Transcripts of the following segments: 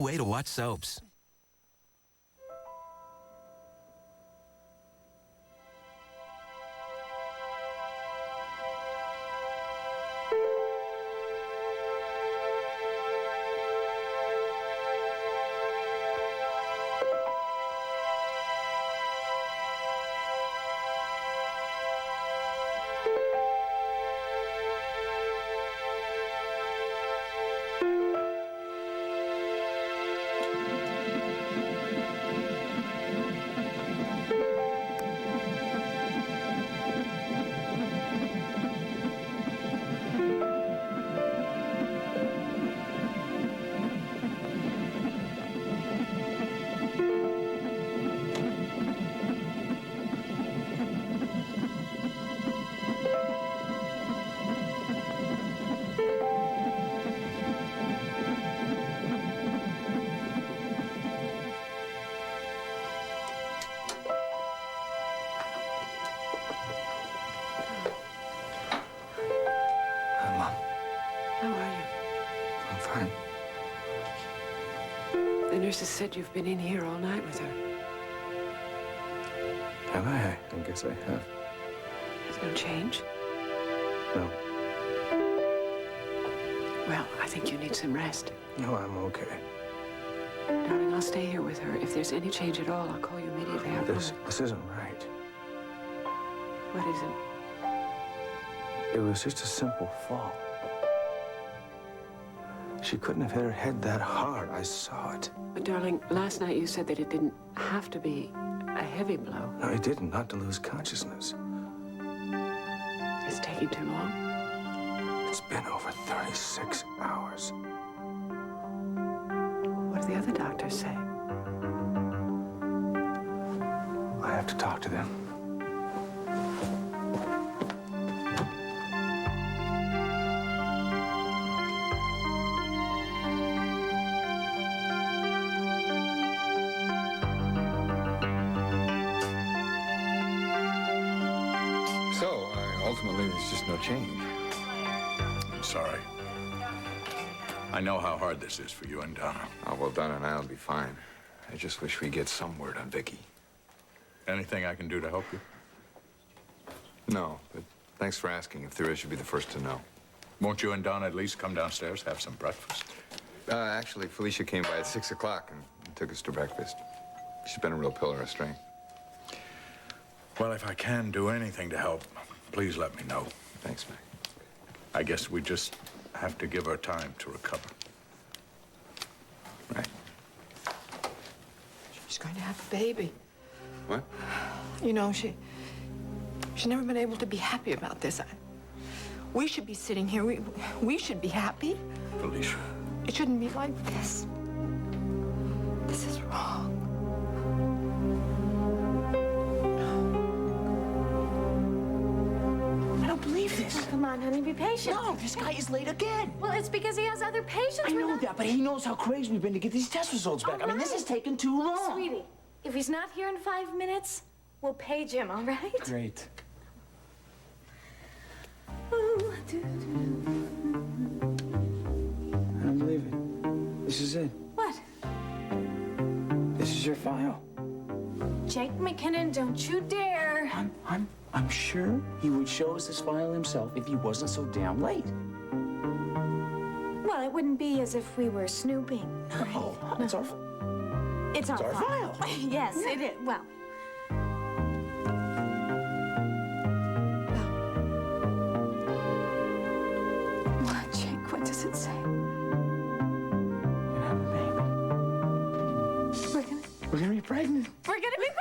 Way to watch soaps. The nurses said you've been in here all night with her. Have I? I guess I have. There's no change? No. Well, I think you need some rest. No, I'm okay. Darling, I'll stay here with her. If there's any change at all, I'll call you immediately. This isn't right. What isn't? It was just a simple fall. She couldn't have hit her head that hard. I saw it. But, darling, last night you said that it didn't have to be a heavy blow. No, it didn't. Not to lose consciousness. It's taking too long? It's been over 36 hours. What do the other doctors say? I have to talk to them. Ultimately, there's just no change. I'm sorry. I know how hard this is for you and Donna. Oh, well, Donna and I'll be fine. I just wish we get some word on Vicky. Anything I can do to help you? No, but thanks for asking. If there is, you'll be the first to know. Won't you and Donna at least come downstairs, have some breakfast? Actually, Felicia came by at 6 o'clock and took us to breakfast. She's been a real pillar of strength. Well, if I can do anything to help, please let me know. Thanks, Mac. I guess we just have to give her time to recover. Right. She's going to have a baby. What? You know, she's never been able to be happy about this. We should be sitting here. We should be happy. Felicia. It shouldn't be like this. This is wrong. Come on, honey, be patient. No, this guy is late again. Well, it's because he has other patients. I know that, but he knows how crazy we've been to get these test results back. I mean, this is taking too long. Sweetie, if he's not here in 5 minutes, we'll page him, all right? Great. I don't believe it. This is it. What? This is your file. Jake McKinnon, don't you dare. I'm sure he would show us this file himself if he wasn't so damn late. Well, it wouldn't be as if we were snooping. No, it's our It's our file. Yes, Yeah. it is. Well. What, Jake? What does it say? We're gonna have a baby. We're gonna be pregnant. We're gonna be pregnant.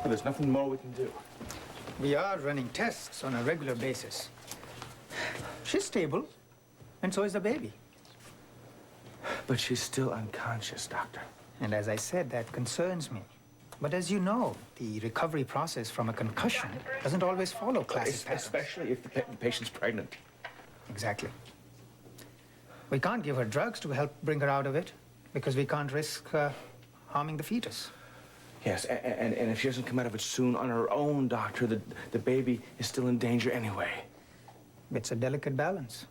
Well, there's nothing more we can do. We are running tests on a regular basis. She's stable, and so is the baby. But she's still unconscious, Doctor. And as I said, that concerns me. But as you know, the recovery process from a concussion doesn't always follow classic patterns. Especially if the patient's pregnant. Exactly. We can't give her drugs to help bring her out of it because we can't risk harming the fetus. Yes, and if she doesn't come out of it soon on her own, Doctor, the baby is still in danger anyway. It's a delicate balance.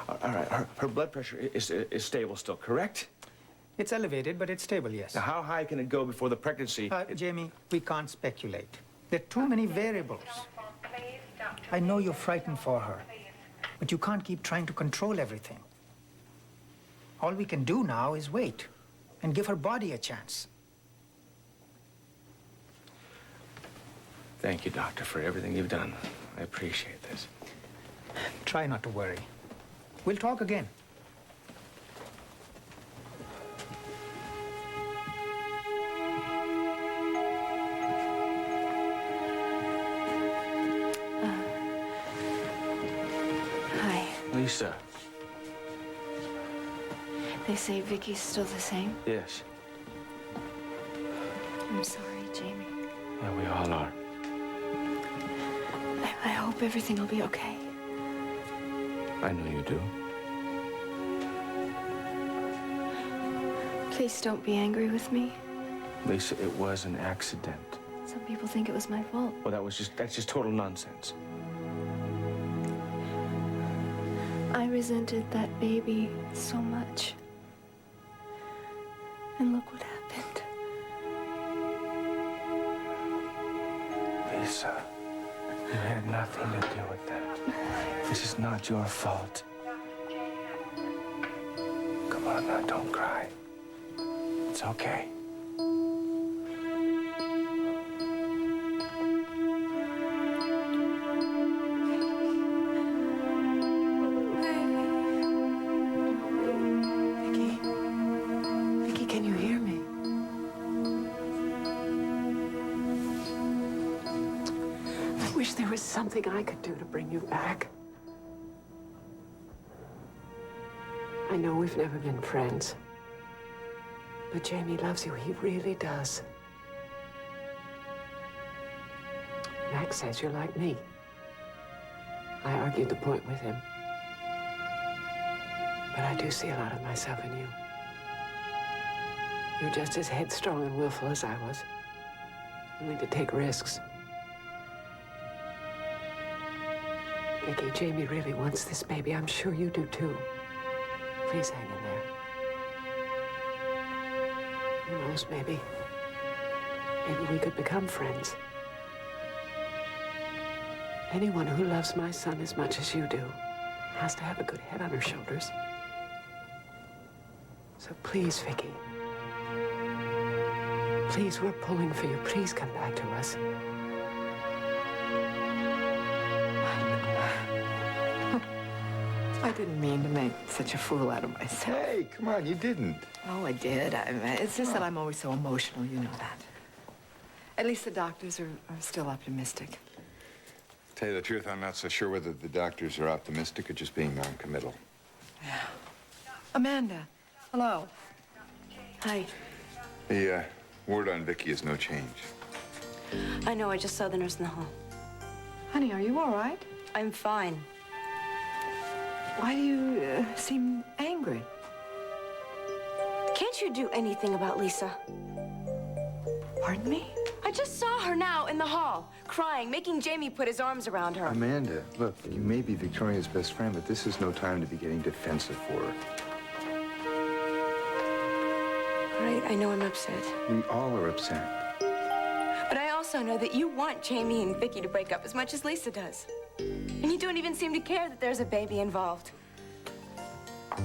All right, her blood pressure is stable still, correct? It's elevated, but it's stable, yes. Now, how high can it go before the pregnancy? Jamie, we can't speculate. There are too many variables. I know you're frightened for her, but you can't keep trying to control everything. All we can do now is wait and give her body a chance. Thank you, Doctor, for everything you've done. I appreciate this. Try not to worry. We'll talk again. Hi. Lisa. They say Vicky's still the same. Yes. I'm sorry, Jamie. Yeah, we all are. I hope everything will be okay. I know you do. Please don't be angry with me. Lisa, it was an accident. Some people think it was my fault. Well, that's just total nonsense. I resented that baby so much. And look what happened. Lisa, you had nothing to do with that. This is not your fault. Come on now, don't cry. It's okay. Vicky, can you hear me? I wish there was something I could do to bring you back. I know we've never been friends, but Jamie loves you. He really does. Max says you're like me. I argued the point with him. But I do see a lot of myself in you. You're just as headstrong and willful as I was, willing to take risks. Vicky, Jamie really wants this baby. I'm sure you do too. Please hang in there. Who knows, maybe we could become friends. Anyone who loves my son as much as you do has to have a good head on her shoulders. So please, Vicky. Please, we're pulling for you. Please come back to us. I didn't mean to make such a fool out of myself. Hey, come on, you didn't. Oh, I did. It's just that I'm always so emotional, you know that. At least the doctors are still optimistic. Tell you the truth, I'm not so sure whether the doctors are optimistic or just being non-committal. Yeah. Amanda, hello. Hi. The word on Vicky is no change. I know, I just saw the nurse in the hall. Honey, are you all right? I'm fine. Why do you seem angry? Can't you do anything about Lisa? Pardon me? I just saw her now in the hall, crying, making Jamie put his arms around her. Amanda, look, you may be Victoria's best friend, but this is no time to be getting defensive for her. All right, I know I'm upset. We all are upset. But I also know that you want Jamie and Vicky to break up as much as Lisa does. And you don't even seem to care that there's a baby involved. We're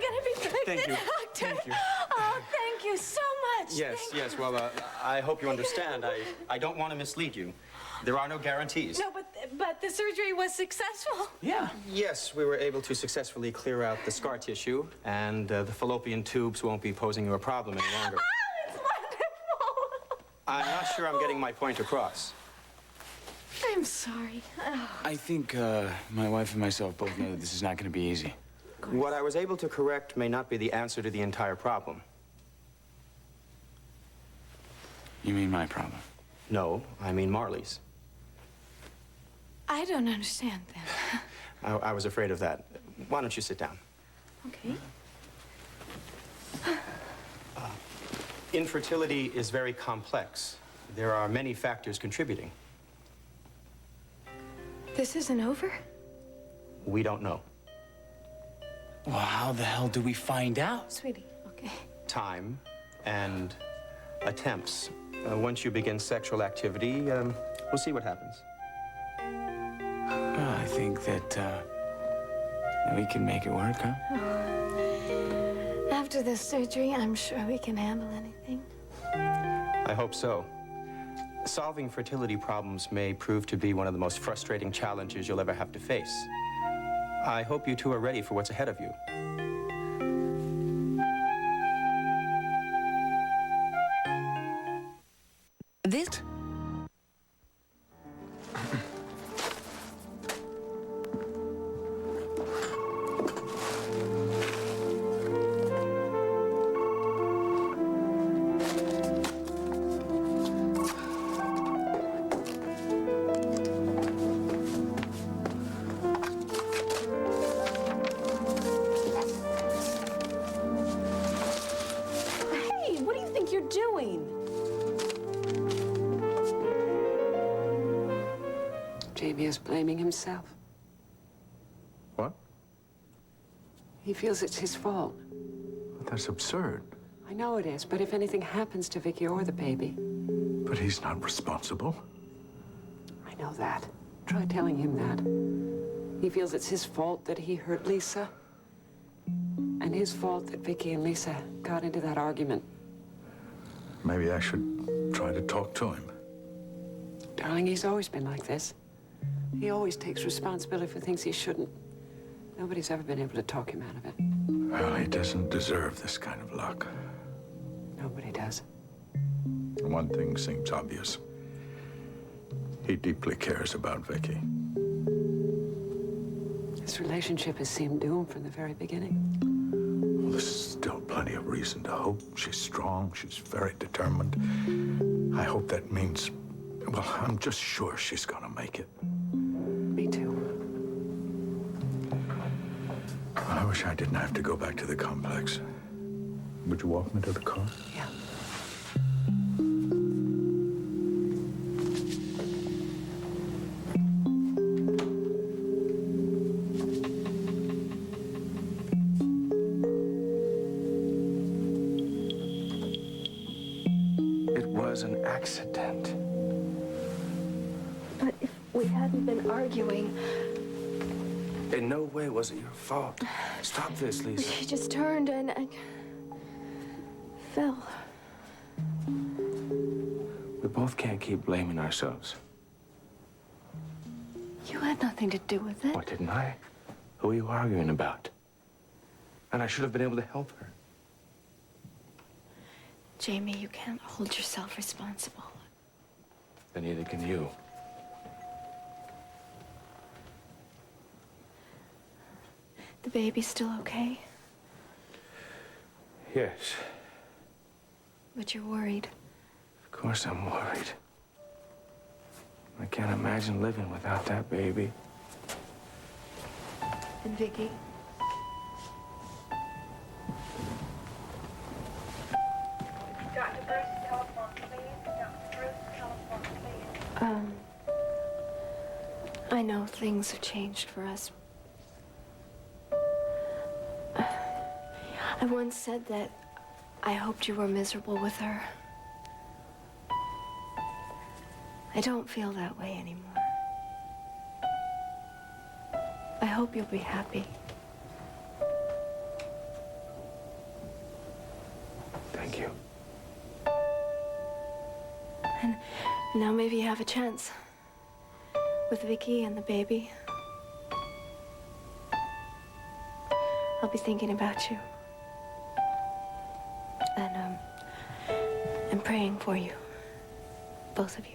gonna be pregnant, Thank you. Doctor. Thank you. Oh, thank you so much. Yes, yes. Well, I hope you understand. I don't want to mislead you. There are no guarantees. No, But the surgery was successful. Yeah. Yes, we were able to successfully clear out the scar tissue, and the fallopian tubes won't be posing you a problem any longer. Oh, it's wonderful. I'm not sure I'm getting my point across. I'm sorry. Oh. I think my wife and myself both know that this is not going to be easy. What I was able to correct may not be the answer to the entire problem. You mean my problem? No, I mean Marley's. I don't understand then. I was afraid of that. Why don't you sit down? Okay. Infertility is very complex. There are many factors contributing. This isn't over? We don't know. Well, how the hell do we find out? Sweetie, okay. Time and attempts. Once you begin sexual activity, we'll see what happens. Well, I think that we can make it work, huh? After this surgery, I'm sure we can handle anything. I hope so. Solving fertility problems may prove to be one of the most frustrating challenges you'll ever have to face. I hope you two are ready for what's ahead of you. This... Hey, what do you think you're doing? Jamie is blaming himself. What? He feels it's his fault. That's absurd. I know it is, but if anything happens to Vicky or the baby, But he's not responsible. I know that. Try telling him that. He feels it's his fault that he hurt Lisa. And his fault that Vicky and Lisa got into that argument. Maybe I should try to talk to him. Darling, he's always been like this. He always takes responsibility for things he shouldn't. Nobody's ever been able to talk him out of it. Well, he doesn't deserve this kind of luck. Nobody does. One thing seems obvious. He deeply cares about Vicky. This relationship has seemed doomed from the very beginning. Well, there's still plenty of reason to hope. She's strong. She's very determined. I hope that means, well, I'm just sure she's gonna make it. Me too. I wish I didn't have to go back to the complex. Would you walk me to the car? Yeah. It was an accident. But if we hadn't been arguing, In no way was it your fault. Stop this, Lisa. she just turned and I fell. We both can't keep blaming ourselves. You had nothing to do with it. What, didn't I? Who are you arguing about? And I should have been able to help her. Jamie, you can't hold yourself responsible. Then neither can you. The baby's still okay, Yes, but you're worried. of course I'm worried. I can't imagine living without that baby. And Vicky? Dr. Bruce, telephone, please. Dr. Bruce, telephone, please. I know things have changed for us. I once said that I hoped you were miserable with her. I don't feel that way anymore. I hope you'll be happy. Thank you. And now maybe you have a chance. with Vicky and the baby, I'll be thinking about you. And praying for you. Both of you.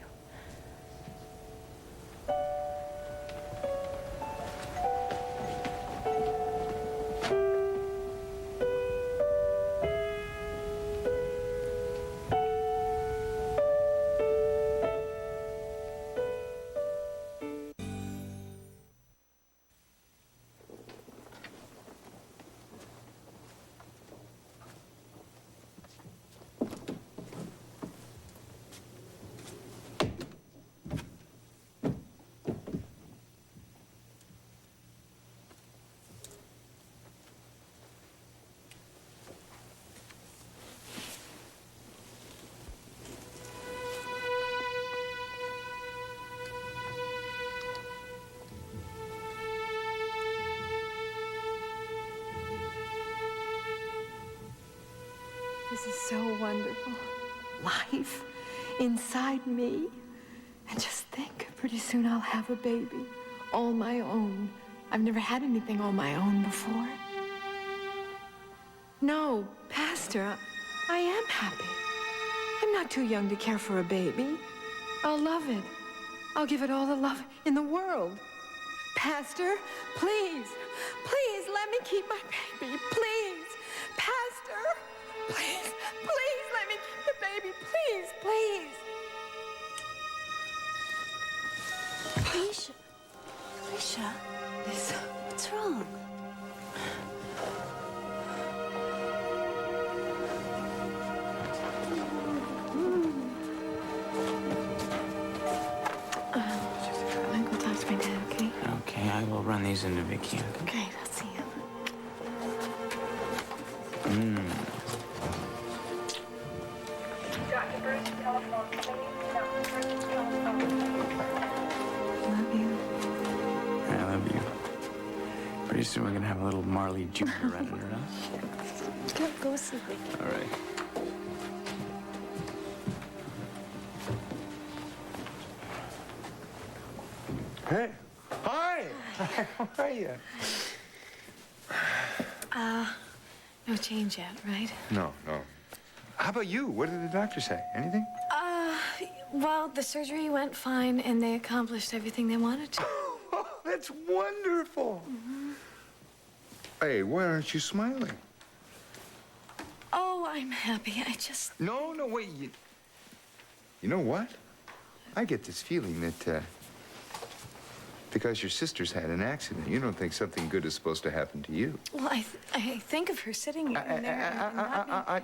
This is so wonderful. Life inside me. And just think, pretty soon I'll have a baby. All my own. I've never had anything all my own before. No, Pastor, I am happy. I'm not too young to care for a baby. I'll love it. I'll give it all the love in the world. Pastor, please, please let me keep my baby, please. Pastor, please, please let me keep the baby, please, please. Felicia. Felicia. Lisa. What's wrong? I'll go talk to my dad, okay? Okay, I will run these into Vicky. Okay, I'll see you. Dr. Bruce, telephone, please. Dr. Bruce, telephone. Love you. I love you. Pretty soon we're gonna have a little Marley Jr. running around. Go see Vicky. All right. Hey. Hi. How are you? No change yet, right? No, no. How about you? What did the doctor say? Anything? Well, the surgery went fine, and they accomplished everything they wanted to. Oh, that's wonderful. Hey, why aren't you smiling? Oh, I'm happy. I just... No, no, wait. You know what? I get this feeling that because your sister's had an accident, you don't think something good is supposed to happen to you. Well, I think of her sitting here and there.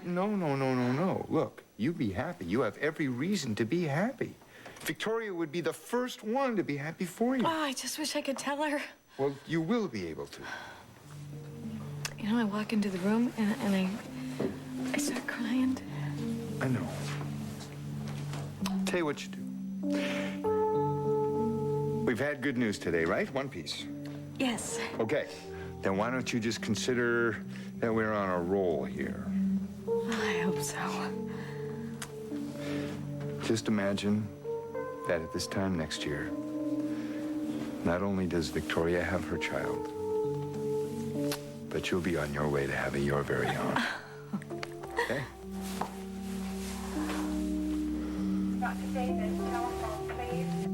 No. Look, you be happy. You have every reason to be happy. Victoria would be the first one to be happy for you. Oh, I just wish I could tell her. Well, you will be able to. You know, I walk into the room and I start crying. I know. Tell you what you do. We've had good news today, right? One piece. Yes. Okay. Then why don't you just consider that we're on a roll here? I hope so. Just imagine that at this time next year, not only does Victoria have her child, but you'll be on your way to having your very own. Okay? Dr. Davis, telephone, please.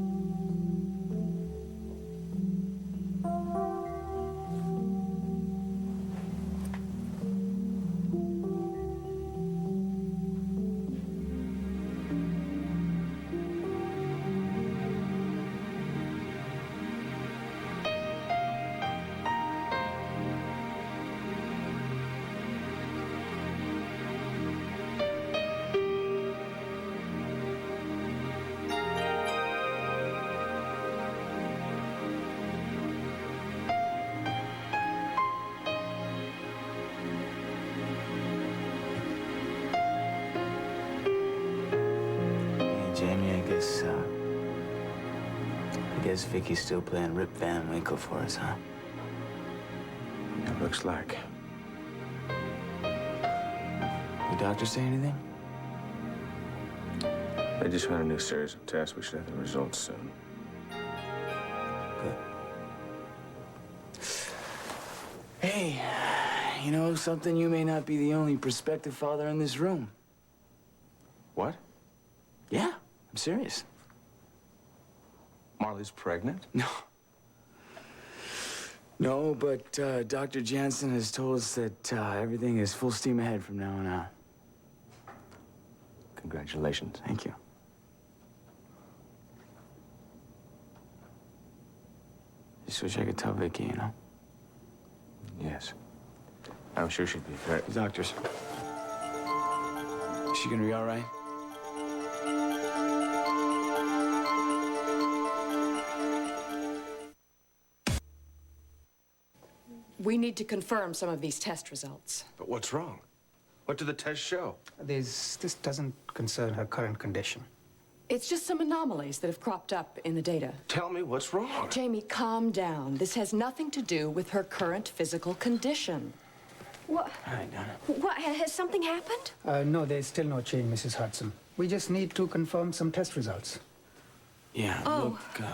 Jamie, I guess Vicky's still playing Rip Van Winkle for us, huh? It looks like. The doctor say anything? They just ran a new series of tests. We should have the results soon. Hey, you know something? You may not be the only prospective father in this room. What? Yeah, I'm serious. Marley's pregnant? No. No, but Dr. Jansen has told us that everything is full steam ahead from now on out. Congratulations. Thank you. Just wish I could tell Vicky, you know? Yes. I'm sure she'd be very... Doctors. Is she gonna be all right? We need to confirm some of these test results. But what's wrong? What do the tests show? This doesn't concern her current condition. It's just some anomalies that have cropped up in the data. Tell me what's wrong. Jamie, calm down. This has nothing to do with her current physical condition. What? Hi, Donna. What? Has something happened? No, there's still no change, Mrs. Hudson. We just need to confirm some test results. Yeah, Oh. look,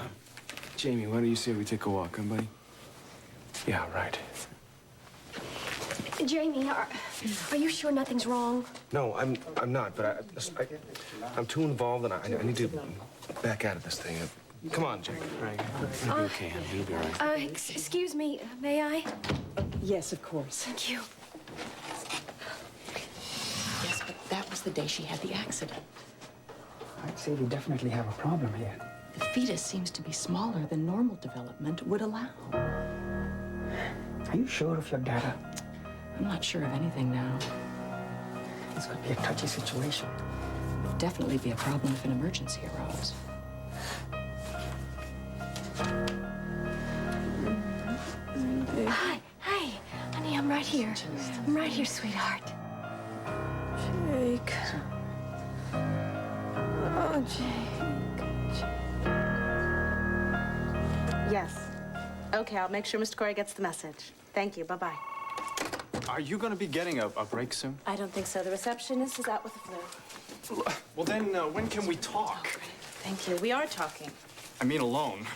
Jamie, why don't you say we take a walk, huh, buddy? Yeah, right. Jamie, are you sure nothing's wrong? No, I'm not, but I'm too involved, and I need to back out of this thing. Come on, Jake. Right. You'll be okay, honey. You'll be all right. Excuse me, may I? Yes, of course. Thank you. Yes, but that was the day she had the accident. I'd say we definitely have a problem here. The fetus seems to be smaller than normal development would allow. Are you sure of your data? I'm not sure of anything now. This could be a touchy situation. It would definitely be a problem if an emergency arose. Hi, honey, I'm right here. I'm right here, sweetheart. Jake. Oh, Jake. Yes. Okay, I'll make sure Mr. Corey gets the message. Thank you. Bye-bye. Are you going to be getting a break soon? I don't think so. The receptionist is out with the flu. Well, then, when can we talk? Thank you. We are talking. I mean alone.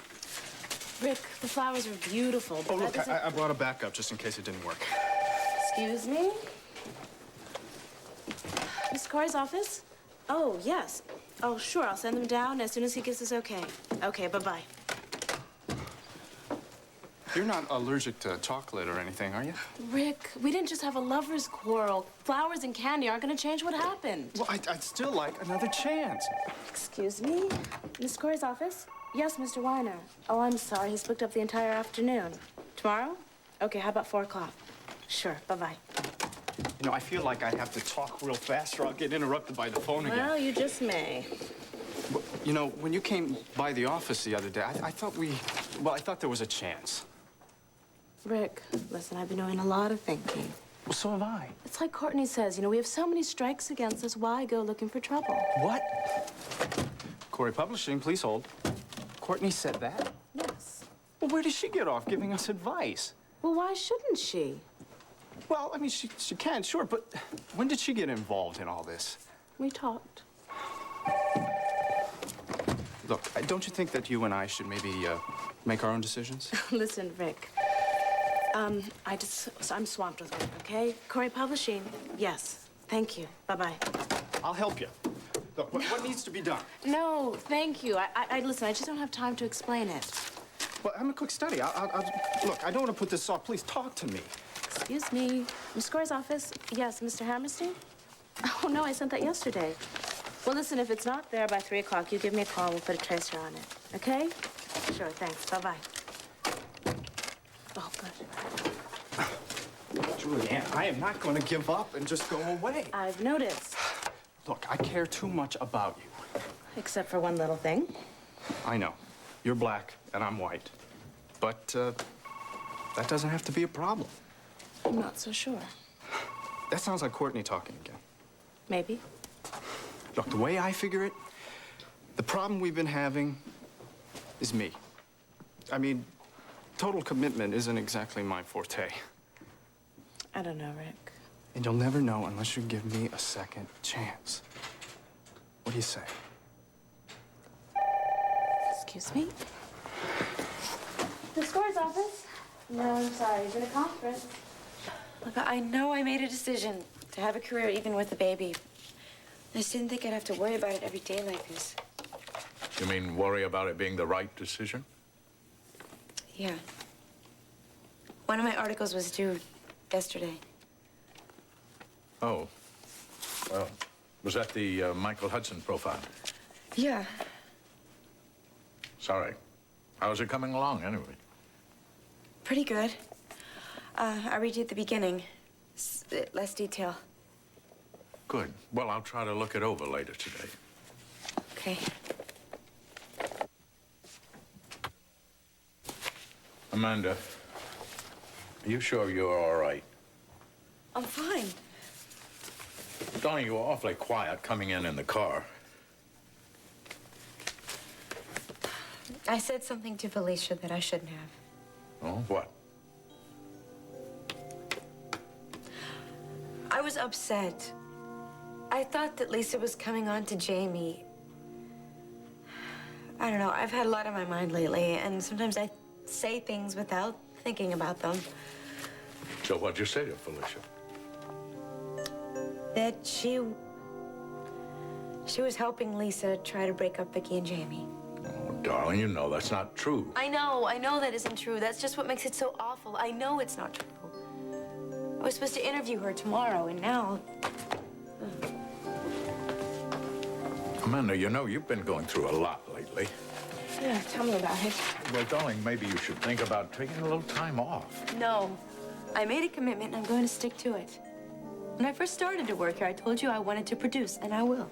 Rick, the flowers are beautiful. But Oh, look, that doesn't- I brought a backup just in case it didn't work. Excuse me? Mr. Corey's office? Oh, yes. Oh, sure. I'll send them down as soon as he gives us okay. Okay, bye-bye. You're not allergic to chocolate or anything, are you? Rick, we didn't just have a lover's quarrel. Flowers and candy aren't going to change what happened. Well, I'd still like another chance. Excuse me? Miss Corey's office? Yes, Mr. Weiner. Oh, I'm sorry. He's booked up the entire afternoon. Tomorrow? Okay, how about 4 o'clock? Sure. Bye-bye. You know, I feel like I have to talk real fast or I'll get interrupted by the phone again. Well, you just may. But, you know, when you came by the office the other day, I thought I thought there was a chance. Rick, listen, I've been doing a lot of thinking. Well, so have I. It's like Courtney says, you know, we have so many strikes against us. Why go looking for trouble? What? Corey Publishing, please hold. Courtney said that? Yes. Well, where does she get off giving us advice? Well, why shouldn't she? Well, I mean, she can, sure, but when did she get involved in all this? We talked. Look, don't you think that you and I should maybe make our own decisions? Listen, Rick. I'm swamped with work, okay? Corey Publishing, yes. Thank you. Bye-bye. I'll help you. Look, what needs to be done? No, thank you. Listen, I just don't have time to explain it. Well, I'm a quick study. Look, I don't want to put this off. Please talk to me. Excuse me. Miss Corey's office? Yes, Mr. Hammerstein? Oh, no, I sent that yesterday. Well, listen, if it's not there by 3 o'clock, you give me a call. We'll put a tracer on it. Okay? Sure, thanks. Bye-bye. Oh, good. Julianne, I am not going to give up and just go away. I've noticed. Look, I care too much about you. Except for one little thing. I know. You're black and I'm white. But that doesn't have to be a problem. I'm not so sure. That sounds like Courtney talking again. Maybe. Look, the way I figure it, the problem we've been having is me. I mean, total commitment isn't exactly my forte. I don't know, Rick. And you'll never know unless you give me a second chance. What do you say? Excuse me? The Scores office? No, I'm sorry. He's in a conference. Look, I know I made a decision to have a career even with a baby. I just didn't think I'd have to worry about it every day like this. You mean worry about it being the right decision? Yeah. One of my articles was due yesterday. Oh. Well, was that the Michael Hudson profile? Yeah. Sorry. How's it coming along, anyway? Pretty good. I'll read you at the beginning. Less detail. Good. Well, I'll try to look it over later today. Okay. Amanda, are you sure you're all right? I'm fine. Darling, you were awfully quiet coming in the car. I said something to Felicia that I shouldn't have. Oh, what? I was upset. I thought that Lisa was coming on to Jamie. I don't know, I've had a lot on my mind lately, and sometimes I say things without thinking about them. So what'd you say to Felicia? That she was helping Lisa try to break up Vicky and Jamie. Oh, darling, you know that's not true. I know that isn't true. That's just what makes it so awful. I know it's not true. I was supposed to interview her tomorrow, and now... Amanda, you know you've been going through a lot lately. Yeah, tell me about it. Well, darling, maybe you should think about taking a little time off. No. I made a commitment, and I'm going to stick to it. When I first started to work here, I told you I wanted to produce, and I will.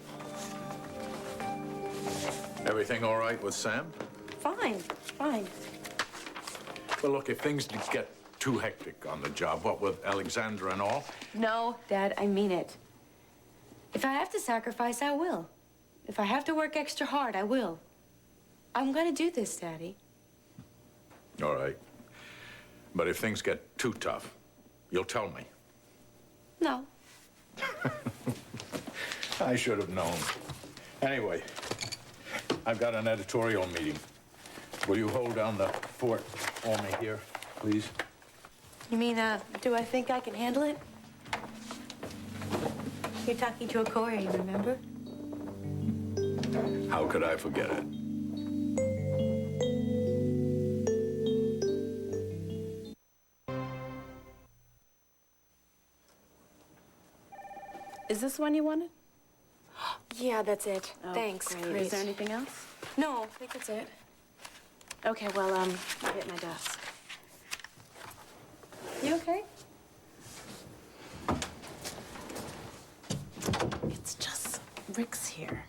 Everything all right with Sam? Fine, fine. Well, look, if things get too hectic on the job, what with Alexandra and all? No, Dad, I mean it. If I have to sacrifice, I will. If I have to work extra hard, I will. I'm going to do this, Daddy. All right. But if things get too tough, you'll tell me. No. I should have known. Anyway, I've got an editorial meeting. Will you hold down the fort for me here, please? You mean, do I think I can handle it? You're talking to a courier, you remember? How could I forget it? Is this the one you wanted? Yeah, that's it. Oh, Thanks. Great. Is there anything else? No, I think that's it. Okay, well, I'll be at my desk. You okay? It's just Rick's here.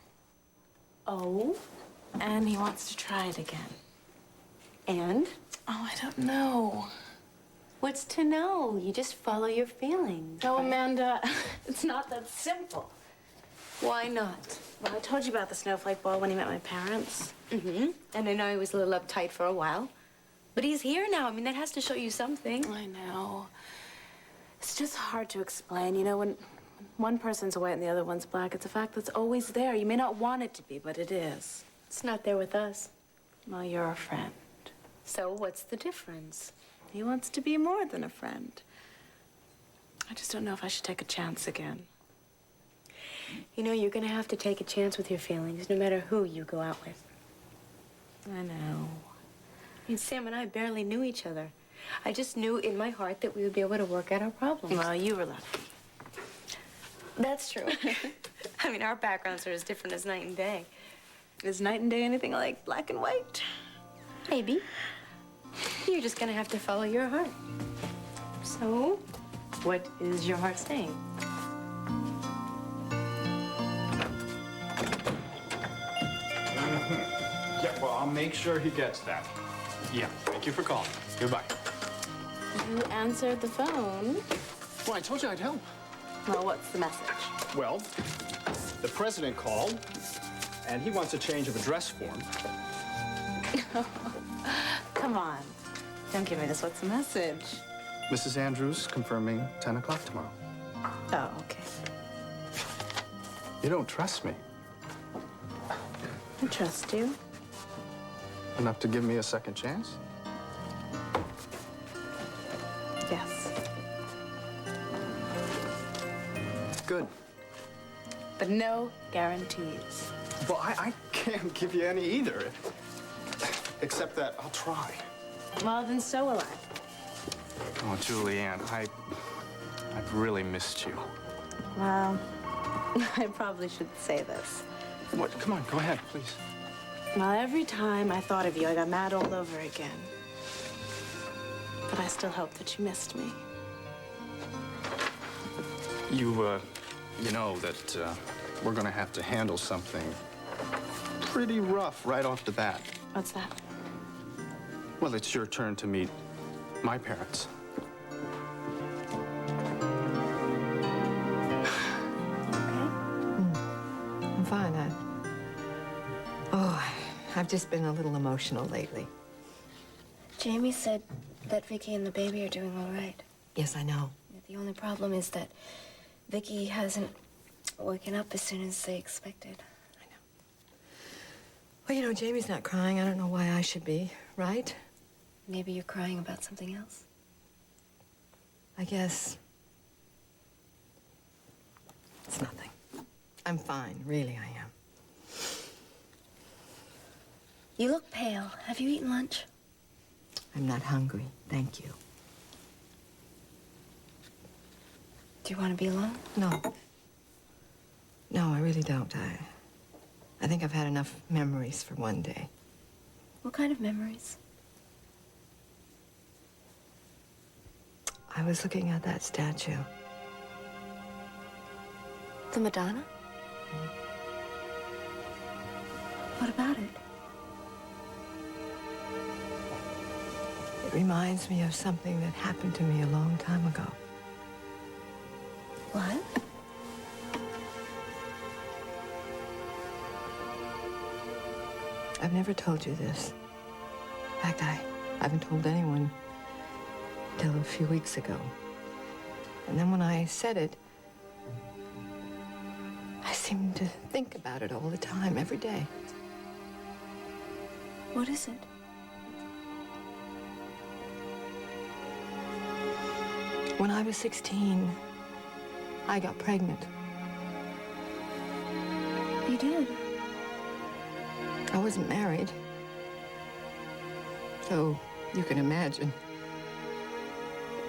Oh? And he wants to try it again. And? Oh, I don't know. What's to know? You just follow your feelings. No, Amanda, it's not that simple. Why not? Well, I told you about the snowflake ball when he met my parents. Mm-hmm. And I know he was a little uptight for a while. But he's here now. I mean, that has to show you something. I know. It's just hard to explain. You know, when one person's white and the other one's black, it's a fact that's always there. You may not want it to be, but it is. It's not there with us. Well, you're a friend. So what's the difference? He wants to be more than a friend. I just don't know if I should take a chance again. You know, you're gonna have to take a chance with your feelings, no matter who you go out with. I know. I mean, Sam and I barely knew each other. I just knew in my heart that we would be able to work out our problems. Well, you were lucky. That's true. I mean, our backgrounds are as different as night and day. Is night and day anything like black and white? Maybe. You're just gonna have to follow your heart. So, what is your heart saying? Yeah, well, I'll make sure he gets that. Yeah, thank you for calling. Goodbye. You answered the phone. Well, I told you I'd help. Well, what's the message? Well, the president called, and he wants a change of address form. Come on. Don't give me this. What's the message? Mrs. Andrews confirming 10 o'clock tomorrow. Oh, okay. You don't trust me I trust you. enough to give me a second chance? Yes. Good. But no guarantees. Well, I can't give you any either. Except that I'll try. Well, then so will I. Oh, Julianne, I've really missed you. Well, I probably shouldn't say this. What? Come on, go ahead, please. Well, every time I thought of you, I got mad all over again. But I still hope that you missed me. You know that we're gonna have to handle something pretty rough right off the bat. What's that? Well, it's your turn to meet my parents. I'm fine. I've just been a little emotional lately. Jamie said that Vicky and the baby are doing all right. Yes, I know. The only problem is that Vicky hasn't woken up as soon as they expected. Well, you know, Jamie's not crying. I don't know why I should be, right? Maybe you're crying about something else. I guess it's nothing. I'm fine, really, I am. You look pale. Have you eaten lunch? I'm not hungry, thank you. Do you want to be alone? No. No, I really don't. I think I've had enough memories for one day. What kind of memories? I was looking at that statue. The Madonna? What about it? It reminds me of something that happened to me a long time ago. What? I've never told you this. In fact, I haven't told anyone till a few weeks ago. And then when I said it, I seemed to think about it all the time, every day. What is it? When I was 16, I got pregnant. You did? I wasn't married. So you can imagine.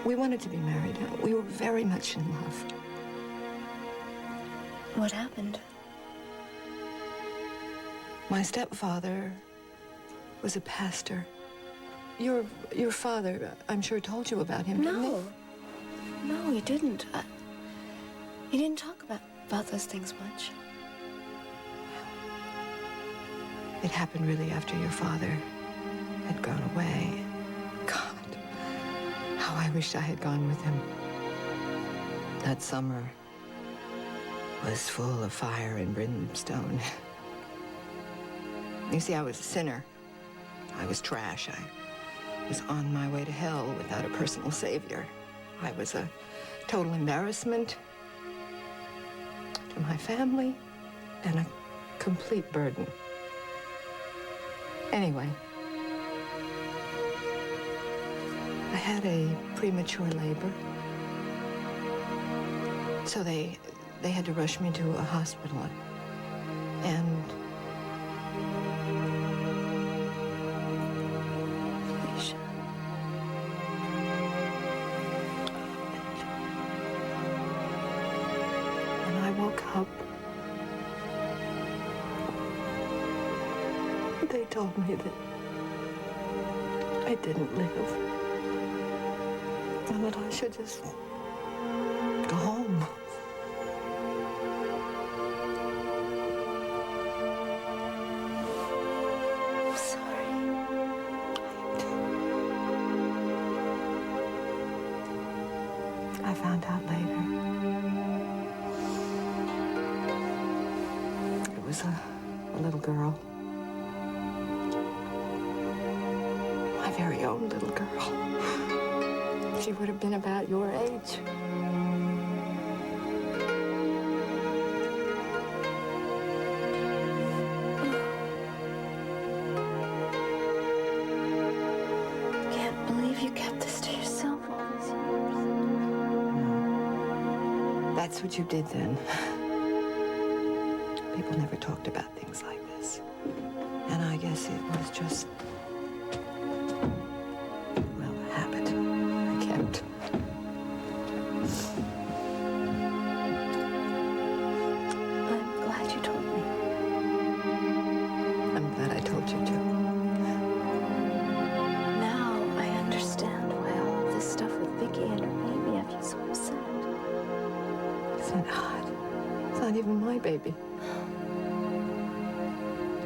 We wanted to be married. We were very much in love. What happened? My stepfather was a pastor. Your father, I'm sure, told you about him, didn't he? No, he didn't. He didn't talk about those things much. It happened really after your father had gone away. God, how I wished I had gone with him. That summer was full of fire and brimstone. You see, I was a sinner. I was trash. I was on my way to hell without a personal savior. I was a total embarrassment to my family and a complete burden. Anyway, I had a premature labor. So they had to rush me to a hospital. And Alicia. when I woke up, they told me that I didn't live. And that I should just go home. I'm sorry. I found out later. It was a little girl. My very own little girl. She would have been about your age. Can't believe you kept this to yourself all these years. That's what you did then. People never talked about things like this. And I guess it was just, well, a habit I kept. I'm glad you told me. I'm glad I told you too. Now I understand why all of this stuff with Vicky and her baby have you so upset. Isn't it odd? It's not even my baby.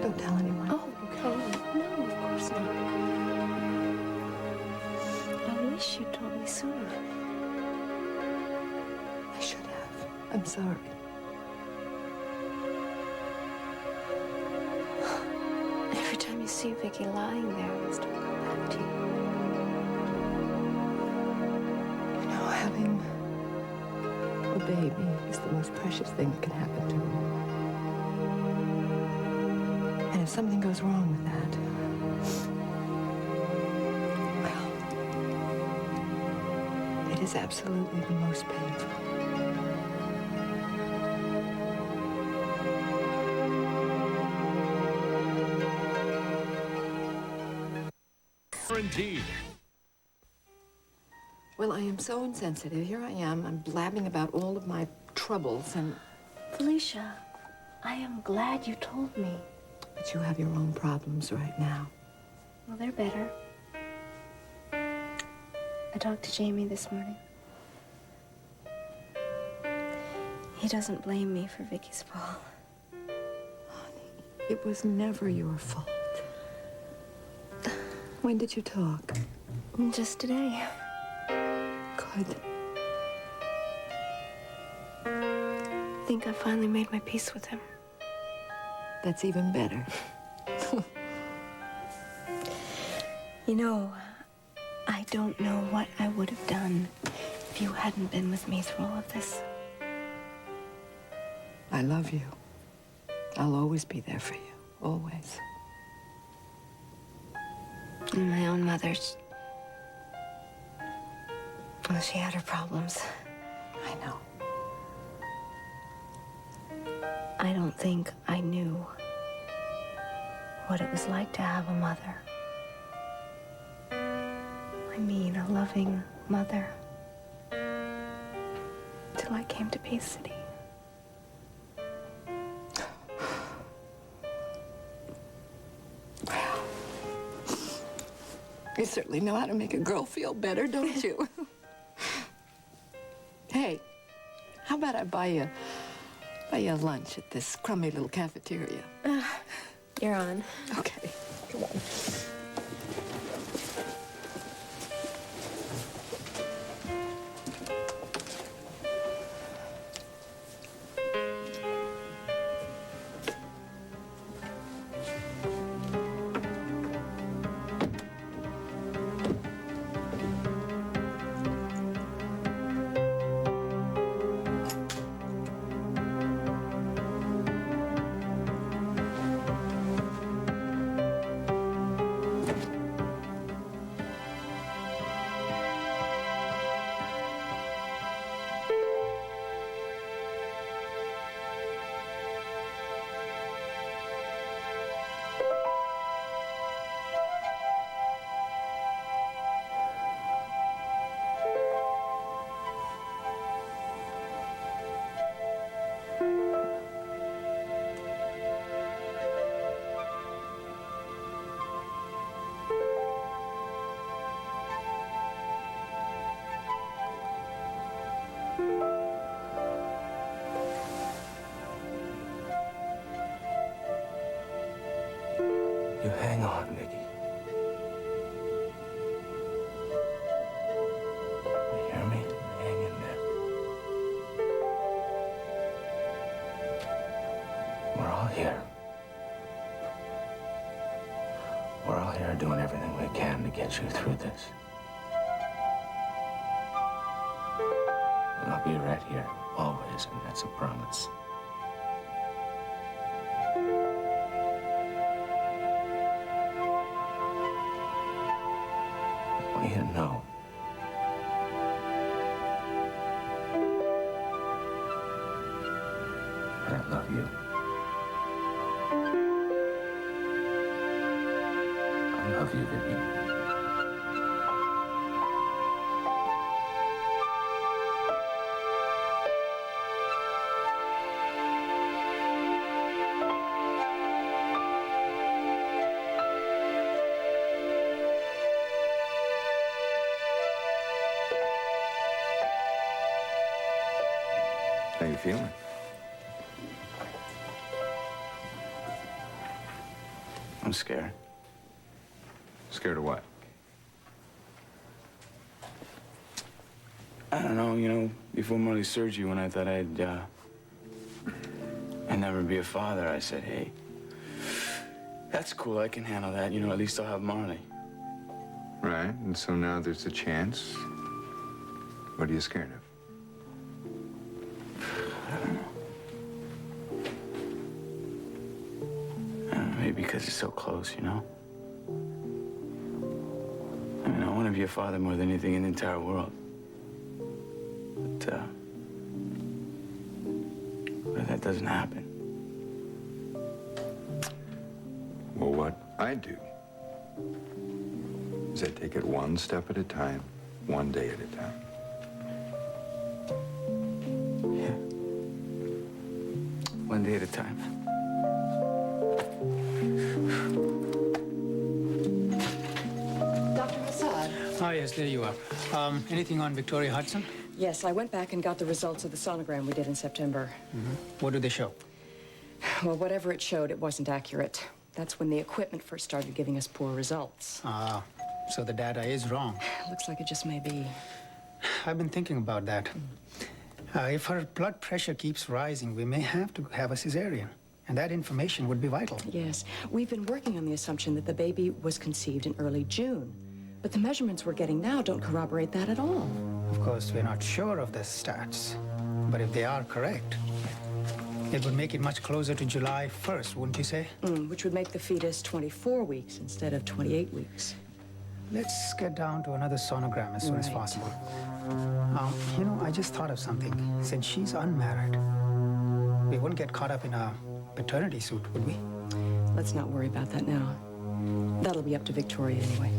Don't tell anyone. Oh, no, of course not. I wish you told me sooner. I should have. I'm sorry. Every time you see Vicky lying there, it must come back to you. You know, having a baby is the most precious thing that can happen to me. And if something goes wrong with that, well, it is absolutely the most painful. Indeed. Well, I am so insensitive. Here I am. I'm blabbing about all of my troubles and... Felicia, I am glad you told me. But you have your own problems right now. Well, they're better. I talked to Jamie this morning. He doesn't blame me for Vicky's fall. Honey, it was never your fault. When did you talk? Just today. Good. I think I finally made my peace with him. That's even better. You know, I don't know what I would have done if you hadn't been with me through all of this. I love you. I'll always be there for you. Always. And my own mother's... Well, she had her problems. I know. I don't think I knew what it was like to have a mother. I mean, a loving mother. Till I came to Peace City. You certainly know how to make a girl feel better, don't you? Hey, how about I buy you a lunch at this crummy little cafeteria? You're on. Okay, come on. You hang on, Vicky. You hear me? Hang in there. We're all here. We're all here doing everything we can to get you through this. And I'll be right here, always, and that's a promise. I want you to know love you. I love you, Vicky. How you feeling? I'm scared. Scared of what? I don't know, you know, before Marley's surgery, when I thought I'd never be a father, I said, hey, that's cool, I can handle that. You know, at least I'll have Marley. Right, and so now there's a chance. What are you scared of? Maybe because it's so close, you know? I mean, I want to be a father more than anything in the entire world. But what if that doesn't happen? Well, what I do is I take it one step at a time, one day at a time. Yeah. One day at a time. Dr. Hassad? Ah, yes, there you are. Anything on Victoria Hudson? Yes, I went back and got the results of the sonogram we did in September. What do they show? Well, whatever it showed, it wasn't accurate. That's when the equipment first started giving us poor results. Ah, so the data is wrong. Looks like it just may be. I've been thinking about that. If her blood pressure keeps rising, we may have to have a cesarean. And that information would be vital. Yes, we've been working on the assumption that the baby was conceived in early June. But the measurements we're getting now don't corroborate that at all. Of course, we're not sure of the stats. But if they are correct, it would make it much closer to July 1st, wouldn't you say? Which would make the fetus 24 weeks instead of 28 weeks. Let's get down to another sonogram as soon as possible. You know, I just thought of something. Since she's unmarried, we wouldn't get caught up in a paternity suit, would we? Let's not worry about that now. That'll be up to Victoria anyway.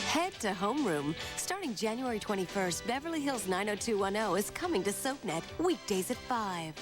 Head to Homeroom. Starting January 21st, Beverly Hills 90210 is coming to SoapNet, weekdays at 5.